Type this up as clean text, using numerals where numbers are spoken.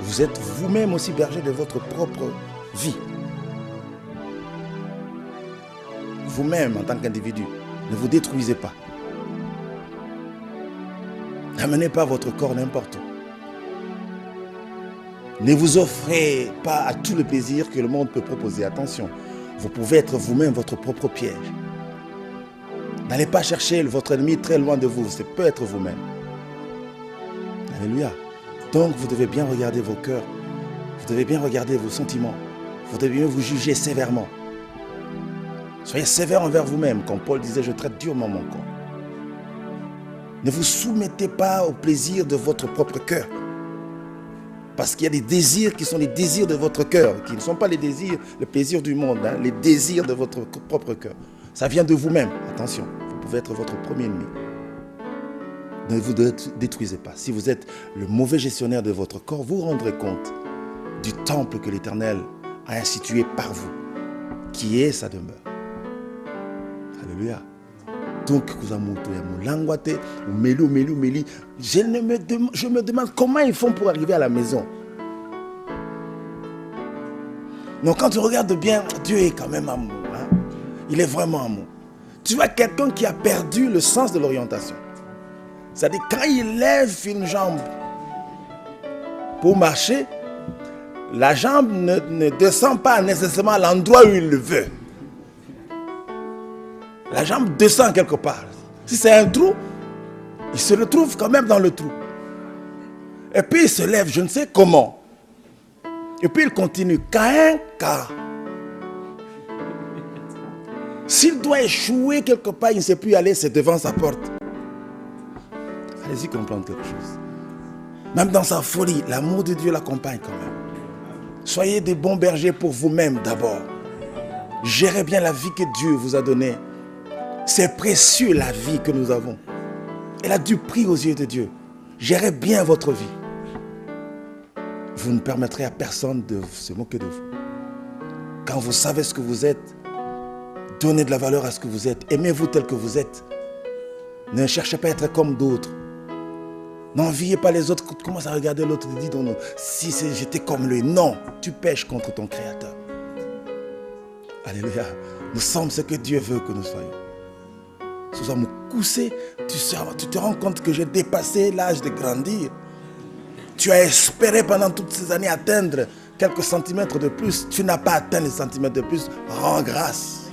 Vous êtes vous-même aussi berger de votre propre vie. Vous-même, en tant qu'individu, ne vous détruisez pas. N'amenez pas votre corps n'importe où. Ne vous offrez pas à tout le plaisir que le monde peut proposer. Attention, vous pouvez être vous-même votre propre piège. N'allez pas chercher votre ennemi très loin de vous. Ça peut être vous-même. Alléluia. Donc, vous devez bien regarder vos cœurs. Vous devez bien regarder vos sentiments. Vous devez bien vous juger sévèrement. Soyez sévère envers vous-même. Comme Paul disait, je traite durement mon corps. Ne vous soumettez pas au plaisir de votre propre cœur. Parce qu'il y a des désirs qui sont les désirs de votre cœur, qui ne sont pas les plaisirs du monde, hein, les désirs de votre propre cœur. Ça vient de vous-même. Attention, vous pouvez être votre premier ennemi. Ne vous détruisez pas. Si vous êtes le mauvais gestionnaire de votre corps, vous vous rendrez compte du temple que l'Éternel a institué par vous, qui est sa demeure. Alléluia. Donc, je me demande comment ils font pour arriver à la maison. Donc, quand tu regardes bien, Dieu est quand même amour. Hein? Il est vraiment amour. Tu vois quelqu'un qui a perdu le sens de l'orientation. C'est-à-dire, quand il lève une jambe pour marcher, la jambe ne descend pas nécessairement à l'endroit où il le veut. La jambe descend quelque part. Si c'est un trou, il se retrouve quand même dans le trou. Et puis il se lève, je ne sais comment. Et puis il continue. Caïn. S'il doit échouer quelque part, il ne sait plus y aller, c'est devant sa porte. Allez-y comprendre quelque chose. Même dans sa folie, l'amour de Dieu l'accompagne quand même. Soyez des bons bergers pour vous-même d'abord. Gérez bien la vie que Dieu vous a donnée. C'est précieux la vie que nous avons. Elle a du prix aux yeux de Dieu. Gérez bien votre vie. Vous ne permettrez à personne de se moquer de vous. Quand vous savez ce que vous êtes, donnez de la valeur à ce que vous êtes. Aimez-vous tel que vous êtes. Ne cherchez pas à être comme d'autres. N'enviez pas les autres. Commence à regarder l'autre et dis non, si j'étais comme lui. Non, tu pèches contre ton Créateur. Alléluia. Nous sommes ce que Dieu veut que nous soyons. Si vous me coussez, tu te rends compte que j'ai dépassé l'âge de grandir. Tu as espéré pendant toutes ces années atteindre quelques centimètres de plus. Tu n'as pas atteint les centimètres de plus. Rends grâce.